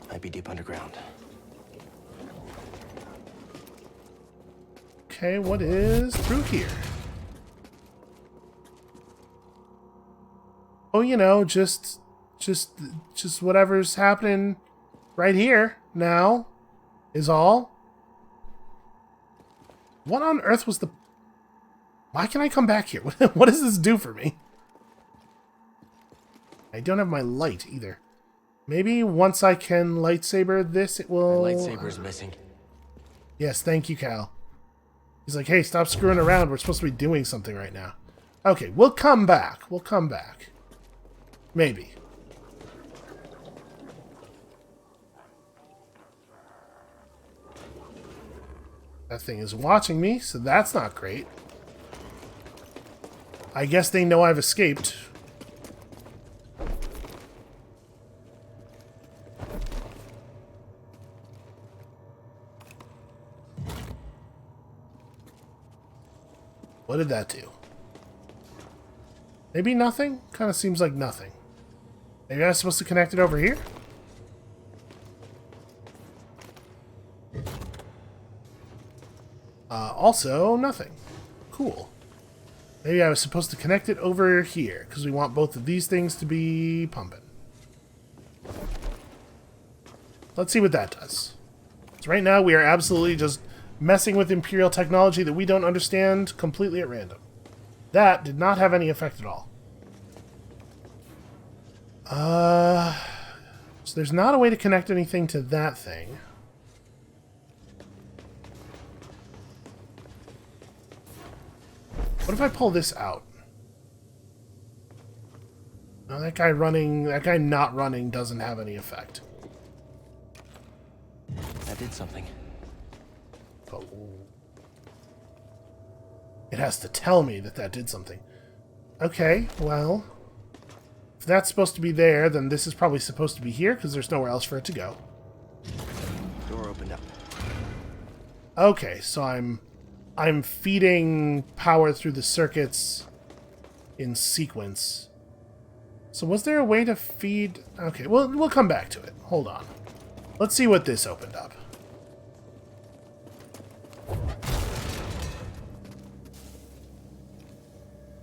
Might be deep underground. Okay, what is through here? Oh, you know, just whatever's happening right here now is all. What on earth was the... Why can I come back here? What does this do for me? I don't have my light either. Maybe once I can lightsaber this, it will... My lightsaber's missing. Yes, thank you, Cal. He's like, hey, stop screwing around. We're supposed to be doing something right now. Okay, we'll come back. We'll come back. Maybe. That thing is watching me, so that's not great. I guess they know I've escaped. What did that do? Maybe nothing? Kind of seems like nothing. Maybe I was supposed to connect it over here? Also, nothing. Cool. Maybe I was supposed to connect it over here, because we want both of these things to be pumping. Let's see what that does. So right now we are absolutely just messing with Imperial technology that we don't understand completely at random. That did not have any effect at all. So there's not a way to connect anything to that thing. What if I pull this out? No, that guy not running doesn't have any effect. That did something. Oh. It has to tell me that that did something. Okay, well, if that's supposed to be there, then this is probably supposed to be here, because there's nowhere else for it to go. Door opened up. Okay, so I'm I'm feeding power through the circuits in sequence. So was there a way to feed... Okay, well, we'll come back to it. Hold on. Let's see what this opened up.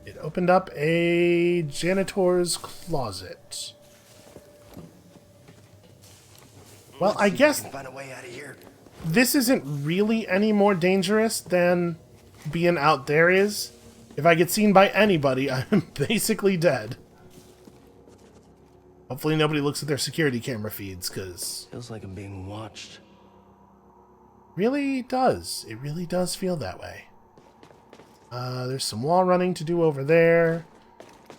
It opened up a janitor's closet. Well, I guess Find a way out of here. this isn't really any more dangerous than being out there is. If I get seen by anybody, I'm basically dead. Hopefully nobody looks at their security camera feeds, because... Feels like I'm being watched. Really does. It really does feel that way. There's some wall running to do over there.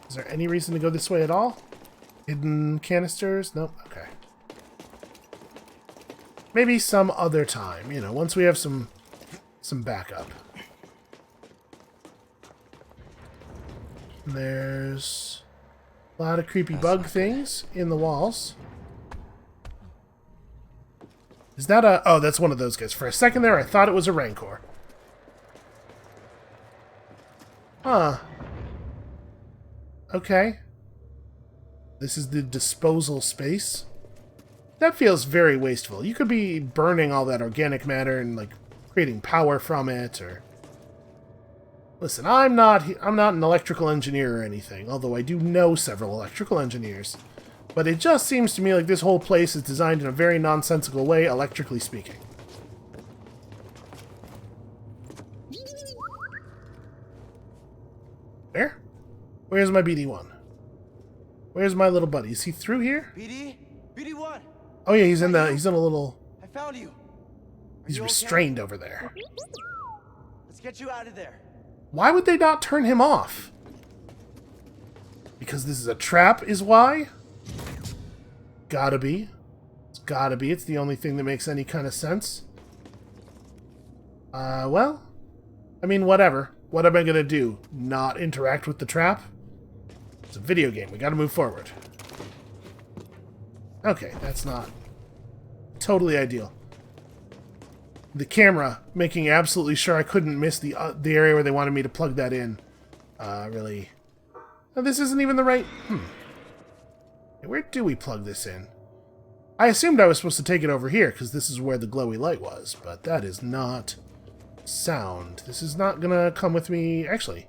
Is there any reason to go this way at all? Hidden canisters? Nope. Okay. Maybe some other time, you know, once we have some backup. And there's a lot of creepy bug things in the walls. Is that a... Oh, that's one of those guys. For a second there, I thought it was a Rancor. Huh. Okay. This is the disposal space. That feels very wasteful. You could be burning all that organic matter and, like, creating power from it, or... Listen, I'm not an electrical engineer or anything, although I do know several electrical engineers. But it just seems to me like this whole place is designed in a very nonsensical way, electrically speaking. Where? Where's my BD-1? Where's my little buddy? Is he through here? BD? BD-1! Oh yeah, he's in a little... I found you! He's restrained over there. Let's get you out of there. Why would they not turn him off? Because this is a trap, is why? Gotta be. It's gotta be. It's the only thing that makes any kind of sense. Well, I mean, whatever. What am I gonna do? Not interact with the trap? It's a video game. We gotta move forward. Okay, that's not totally ideal. The camera making absolutely sure I couldn't miss the area where they wanted me to plug that in. Really... Oh, this isn't even the right... Where do we plug this in? I assumed I was supposed to take it over here, because this is where the glowy light was, but that is not sound. This is not gonna come with me... Actually,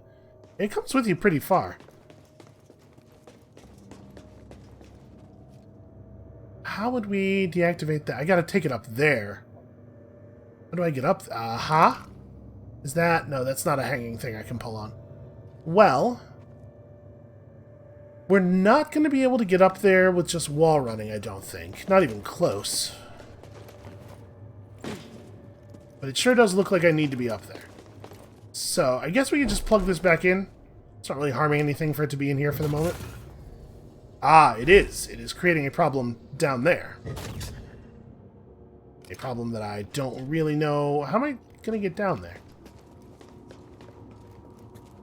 it comes with you pretty far. How would we deactivate that? I gotta take it up there. How do I get up? Aha! Is that... No, that's not a hanging thing I can pull on. Well... We're not going to be able to get up there with just wall running, I don't think. Not even close. But it sure does look like I need to be up there. So, I guess we can just plug this back in. It's not really harming anything for it to be in here for the moment. Ah, it is. It is creating a problem down there. A problem that I don't really know... How am I going to get down there?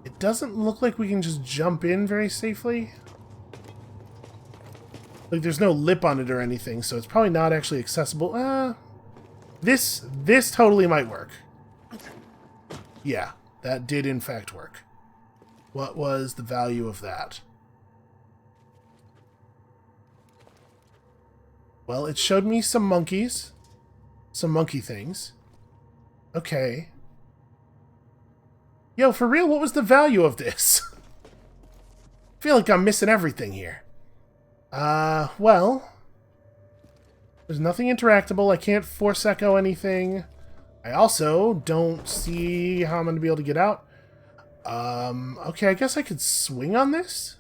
It doesn't look like we can just jump in very safely. Like, there's no lip on it or anything, so it's probably not actually accessible. This totally might work. Yeah, that did in fact work. What was the value of that? Well, it showed me some monkeys. Some monkey things. Okay. Yo, for real, what was the value of this? I feel like I'm missing everything here. Well... There's nothing interactable. I can't force echo anything. I also don't see how I'm going to be able to get out. Okay, I guess I could swing on this?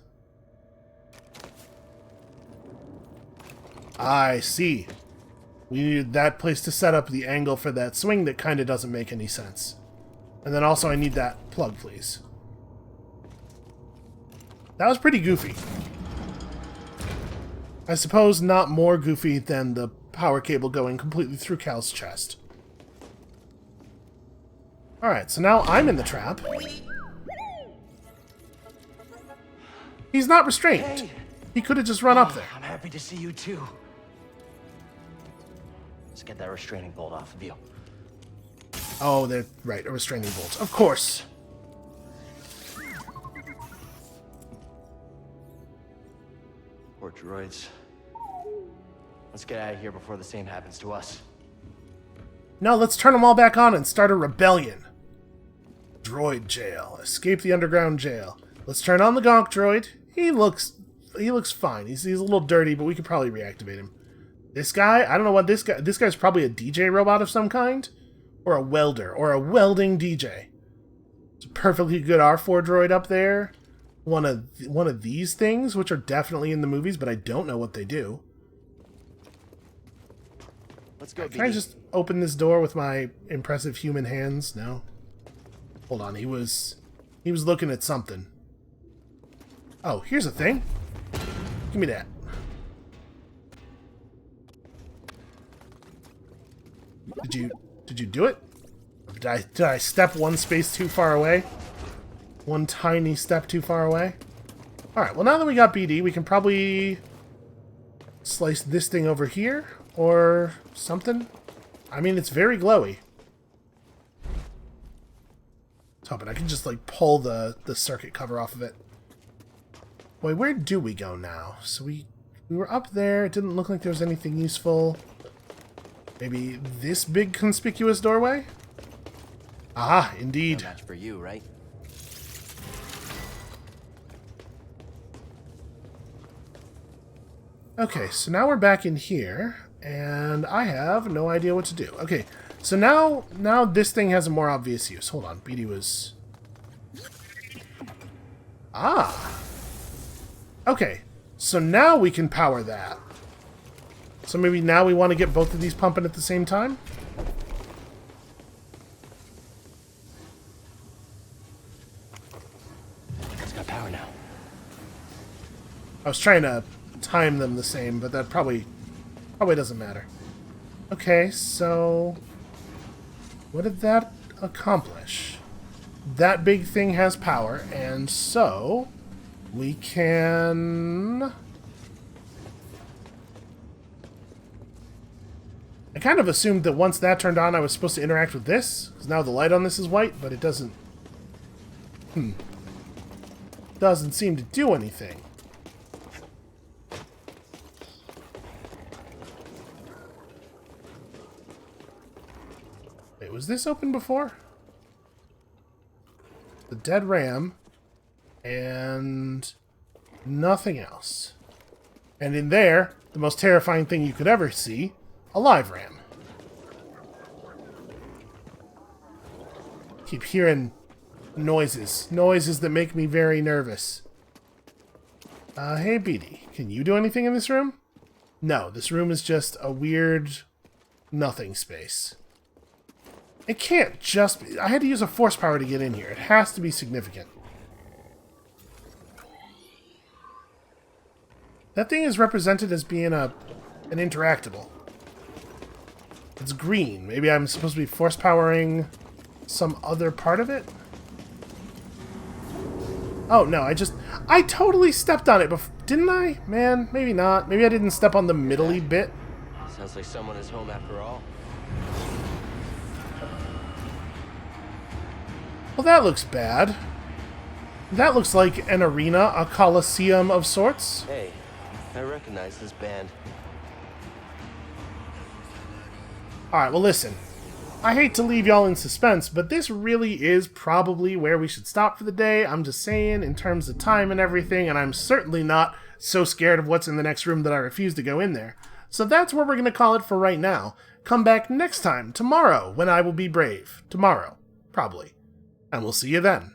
I see. We needed that place to set up the angle for that swing that kind of doesn't make any sense. And then also I need that plug, please. That was pretty goofy. I suppose not more goofy than the power cable going completely through Cal's chest. Alright, so now I'm in the trap. He's not restrained. Hey. He could have just run up there. I'm happy to see you too. Let's get that restraining bolt off of you. Oh, they're right. A restraining bolt. Of course. Poor droids. Let's get out of here before the same happens to us. No, let's turn them all back on and start a rebellion. Droid jail. Escape the underground jail. Let's turn on the Gonk droid. He looks fine. He's a little dirty, but we could probably reactivate him. This guy, I don't know what this guy's probably a DJ robot of some kind, or a welder, or a welding DJ. It's a perfectly good R4 droid up there. One of these things, which are definitely in the movies, but I don't know what they do. Let's go. Can I just open this door with my impressive human hands? No. Hold on, he was looking at something. Oh, here's a thing. Give me that. Did you do it? Or did I step one space too far away? One tiny step too far away? Alright, well now that we got BD, we can probably slice this thing over here, or something. I mean, it's very glowy. I was hoping I can just, like, pull the circuit cover off of it. Wait, where do we go now? So we were up there. It didn't look like there was anything useful. Maybe this big conspicuous doorway? Aha, indeed. No match for you, right? Okay, so now we're back in here, and I have no idea what to do. Okay, so now this thing has a more obvious use. Hold on, BD was... Ah! Okay, so now we can power that. So maybe now we want to get both of these pumping at the same time? It's got power now. I was trying to time them the same, but that probably doesn't matter. Okay, so what did that accomplish? That big thing has power, and so we can... I kind of assumed that once that turned on, I was supposed to interact with this, because now the light on this is white, but it doesn't... Doesn't seem to do anything. Wait, was this open before? The dead ram, and nothing else. And in there, the most terrifying thing you could ever see, a live ram. Keep hearing noises that make me very nervous. Hey BD, can you do anything in this room? No, this room is just a weird nothing space. It can't just be... I had to use a force power to get in here. It has to be significant. That thing is represented as being an interactable. It's green. Maybe I'm supposed to be force powering some other part of it? Oh, no, I totally stepped on it before. Didn't I? Man, maybe not. Maybe I didn't step on the middle-y bit. Sounds like someone is home after all. Well, that looks bad. That looks like an arena, a coliseum of sorts. Hey, I recognize this band. Alright, well listen. I hate to leave y'all in suspense, but this really is probably where we should stop for the day. I'm just saying, in terms of time and everything, and I'm certainly not so scared of what's in the next room that I refuse to go in there. So that's where we're going to call it for right now. Come back next time, tomorrow, when I will be brave. Tomorrow, probably. And we'll see you then.